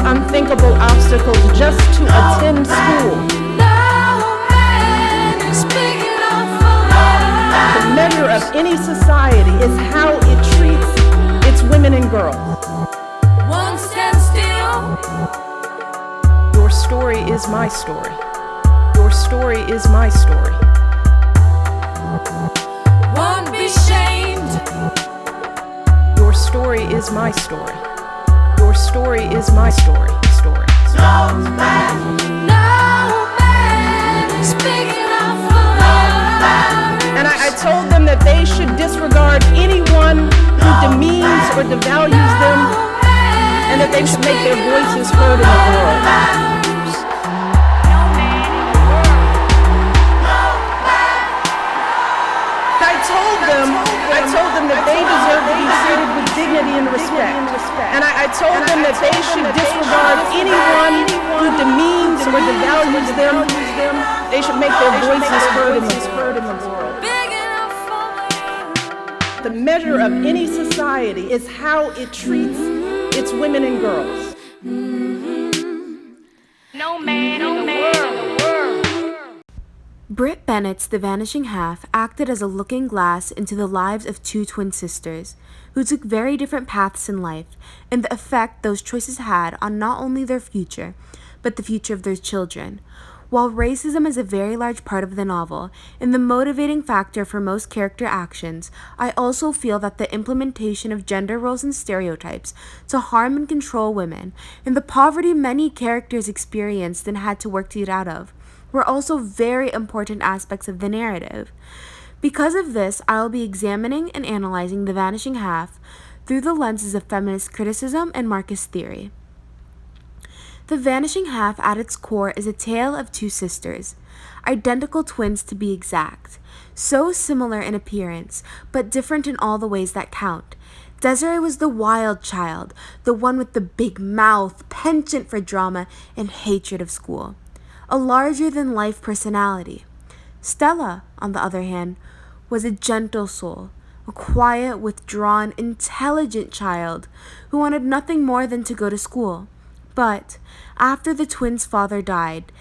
unthinkable obstacles just to attend school. The measure of any society is how it treats its women and girls. One stand still. Your story is my story. Your story is my story. One be shamed. Your story is my story. Your story is my story. Story. No man is big enough for love. And I told them that they should disregard anyone who demeans or devalues them, and that they should make their voices heard in the world. I told them that they deserve to be treated with dignity and respect. And I told them that they should disregard anyone who demeans or devalues them. They should make their voices heard in the world. The measure of any society is how it treats its women and girls. No man in the world. Brit Bennett's The Vanishing Half acted as a looking glass into the lives of two twin sisters who took very different paths in life and the effect those choices had on not only their future, but the future of their children. While racism is a very large part of the novel and the motivating factor for most character actions, I also feel that the implementation of gender roles and stereotypes to harm and control women and the poverty many characters experienced and had to work to get out of were also very important aspects of the narrative. Because of this, I will be examining and analyzing The Vanishing Half through the lenses of feminist criticism and Marxist theory. The Vanishing Half at its core is a tale of two sisters, identical twins to be exact, so similar in appearance, but different in all the ways that count. Desiree was the wild child, the one with the big mouth, penchant for drama, and hatred of school. A larger-than-life personality. Stella, on the other hand, was a gentle soul, a quiet, withdrawn, intelligent child who wanted nothing more than to go to school. But after the twins' father died,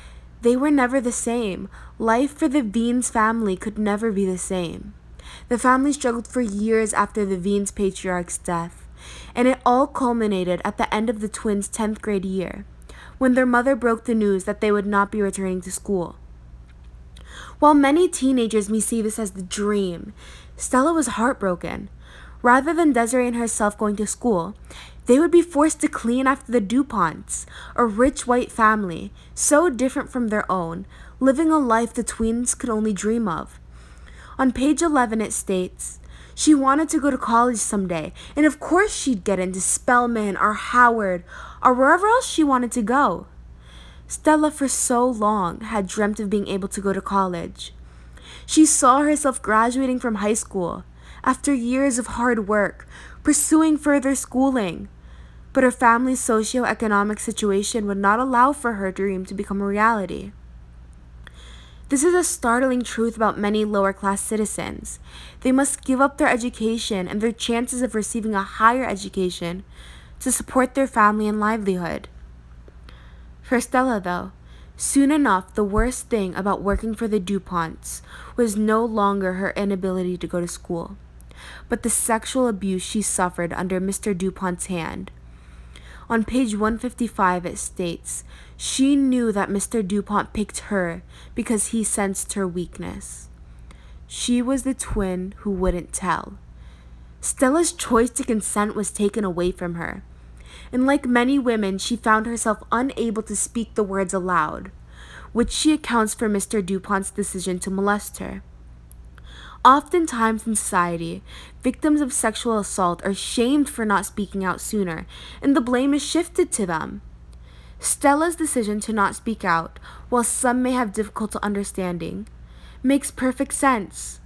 they were never the same. Life for the Veens family could never be the same. The family struggled for years after the Veens patriarch's death, and it all culminated at the end of the twins' 10th grade year, when their mother broke the news that they would not be returning to school. While many teenagers may see this as the dream, Stella was heartbroken. Rather than Desiree and herself going to school, they would be forced to clean after the DuPonts, a rich white family, so different from their own, living a life the twins could only dream of. On page 11 it states, she wanted to go to college someday, and of course she'd get into Spelman or Howard or wherever else she wanted to go. Stella for so long had dreamt of being able to go to college. She saw herself graduating from high school after years of hard work, pursuing further schooling. But her family's socioeconomic situation would not allow for her dream to become a reality. This is a startling truth about many lower-class citizens. They must give up their education and their chances of receiving a higher education to support their family and livelihood. For Stella, though, soon enough, the worst thing about working for the DuPonts was no longer her inability to go to school, but the sexual abuse she suffered under Mr. DuPont's hand. On page 155 it states, she knew that Mr. DuPont picked her because he sensed her weakness. She was the twin who wouldn't tell. Stella's choice to consent was taken away from her, and like many women, she found herself unable to speak the words aloud, which she accounts for Mr. DuPont's decision to molest her. Oftentimes in society, victims of sexual assault are shamed for not speaking out sooner, and the blame is shifted to them. Stella's decision to not speak out, while some may have difficulty understanding, makes perfect sense.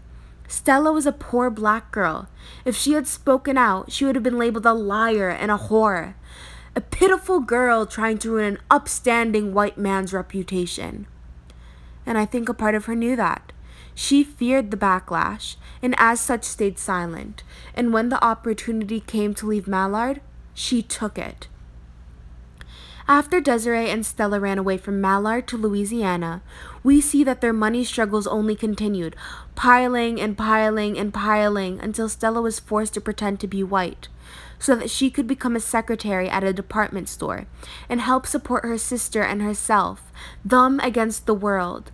Stella was a poor black girl. If she had spoken out, she would have been labeled a liar and a whore, a pitiful girl trying to ruin an upstanding white man's reputation. And I think a part of her knew that. She feared the backlash, and as such stayed silent, and when the opportunity came to leave Mallard, she took it. After Desiree and Stella ran away from Mallard to Louisiana, we see that their money struggles only continued, piling and piling and piling until Stella was forced to pretend to be white, so that she could become a secretary at a department store and help support her sister and herself, them against the world.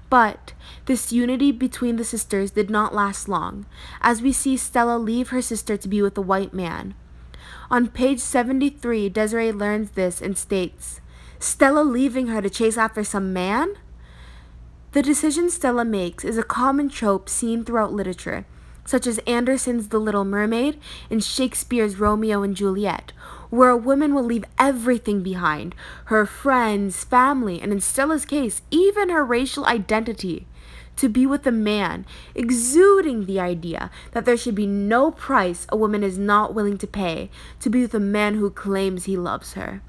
But this unity between the sisters did not last long, as we see Stella leave her sister to be with a white man. On page 73, Desiree learns this and states, "Stella leaving her to chase after some man?" The decision Stella makes is a common trope seen throughout literature, such as Andersen's The Little Mermaid and Shakespeare's Romeo and Juliet, where a woman will leave everything behind, her friends, family, and in Stella's case, even her racial identity, to be with a man, exuding the idea that there should be no price a woman is not willing to pay to be with a man who claims he loves her.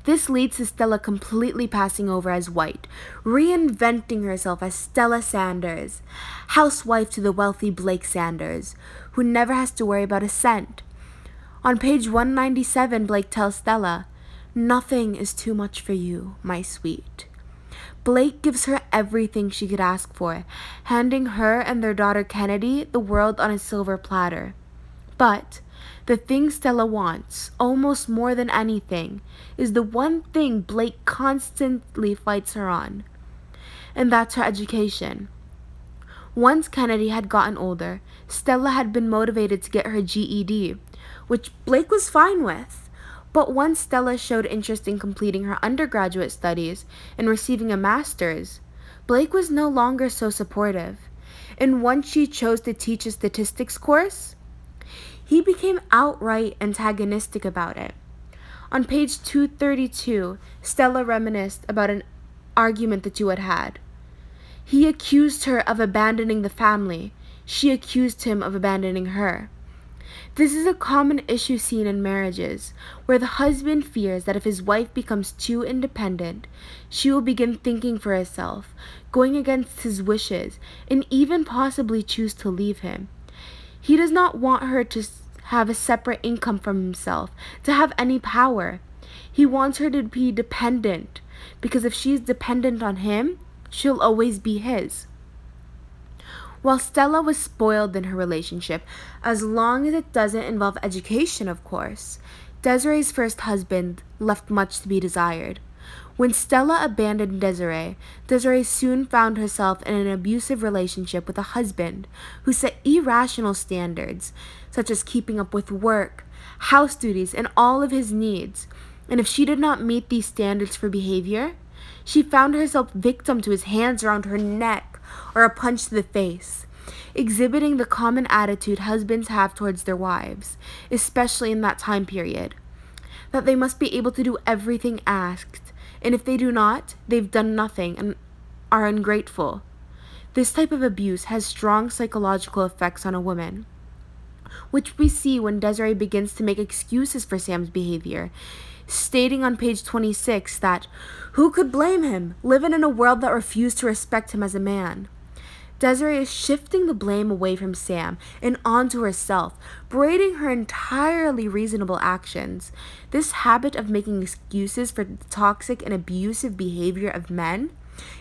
This leads to Stella completely passing over as white, reinventing herself as Stella Sanders, housewife to the wealthy Blake Sanders, who never has to worry about a cent. On page 197, Blake tells Stella, "Nothing is too much for you, my sweet." Blake gives her everything she could ask for, handing her and their daughter Kennedy the world on a silver platter. But the thing Stella wants, almost more than anything, is the one thing Blake constantly fights her on, and that's her education. Once Kennedy had gotten older, Stella had been motivated to get her GED, which Blake was fine with. But once Stella showed interest in completing her undergraduate studies and receiving a master's, Blake was no longer so supportive. And once she chose to teach a statistics course, he became outright antagonistic about it. On page 232, Stella reminisced about an argument the two had had. He accused her of abandoning the family. She accused him of abandoning her. This is a common issue seen in marriages, where the husband fears that if his wife becomes too independent, she will begin thinking for herself, going against his wishes, and even possibly choose to leave him. He does not want her to have a separate income from himself, to have any power. He wants her to be dependent, because if she's dependent on him, she'll always be his. While Stella was spoiled in her relationship, as long as it doesn't involve education, of course, Desiree's first husband left much to be desired. When Stella abandoned Desiree, Desiree soon found herself in an abusive relationship with a husband who set irrational standards, such as keeping up with work, house duties, and all of his needs. And if she did not meet these standards for behavior, she found herself victim to his hands around her neck or a punch to the face, exhibiting the common attitude husbands have towards their wives, especially in that time period, that they must be able to do everything asked, and if they do not, they've done nothing and are ungrateful. This type of abuse has strong psychological effects on a woman, which we see when Desiree begins to make excuses for Sam's behavior, stating on page 26 that who could blame him, living in a world that refused to respect him as a man. Desiree is shifting the blame away from Sam and onto herself, berating her entirely reasonable actions. This habit of making excuses for the toxic and abusive behavior of men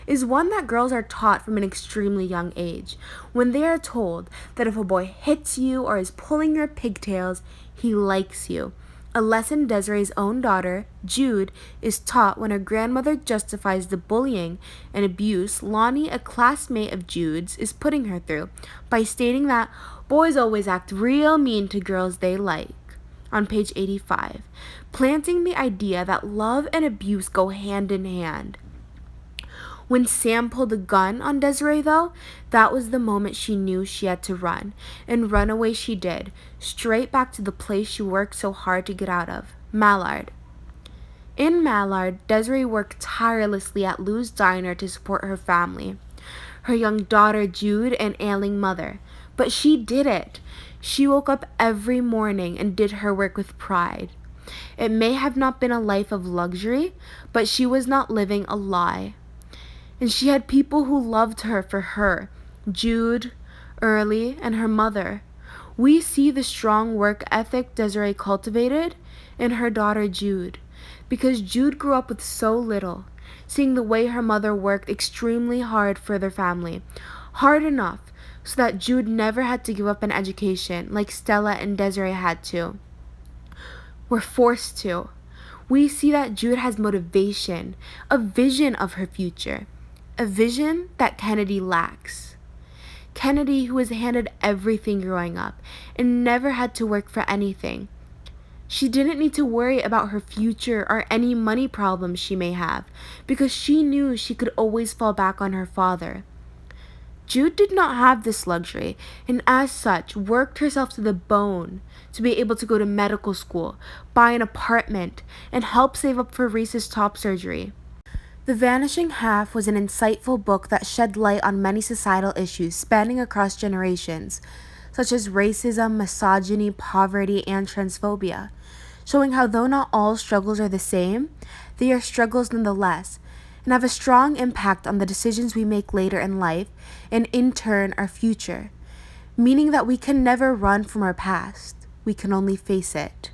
is one that girls are taught from an extremely young age, when they are told that if a boy hits you or is pulling your pigtails, he likes you. A lesson Desiree's own daughter, Jude, is taught when her grandmother justifies the bullying and abuse Lonnie, a classmate of Jude's, is putting her through, by stating that boys always act real mean to girls they like. On page 85, planting the idea that love and abuse go hand in hand. When Sam pulled a gun on Desiree, though, that was the moment she knew she had to run. And run away she did, straight back to the place she worked so hard to get out of, Mallard. In Mallard, Desiree worked tirelessly at Lou's diner to support her family, her young daughter Jude and ailing mother. But she did it. She woke up every morning and did her work with pride. It may have not been a life of luxury, but she was not living a lie. And she had people who loved her for her, Jude, Early, and her mother. We see the strong work ethic Desiree cultivated in her daughter Jude. because Jude grew up with so little, seeing the way her mother worked extremely hard for their family, hard enough so that Jude never had to give up an education like Stella and Desiree had to. Were forced to. We see that Jude has motivation, a vision of her future, a vision that Kennedy lacks. Kennedy, who was handed everything growing up and never had to work for anything. She didn't need to worry about her future or any money problems she may have because she knew she could always fall back on her father. Jude did not have this luxury and as such worked herself to the bone to be able to go to medical school, buy an apartment, and help save up for Reese's top surgery. The Vanishing Half was an insightful book that shed light on many societal issues spanning across generations, such as racism, misogyny, poverty, and transphobia, showing how though not all struggles are the same, they are struggles nonetheless, and have a strong impact on the decisions we make later in life, and in turn our future, meaning that we can never run from our past, we can only face it.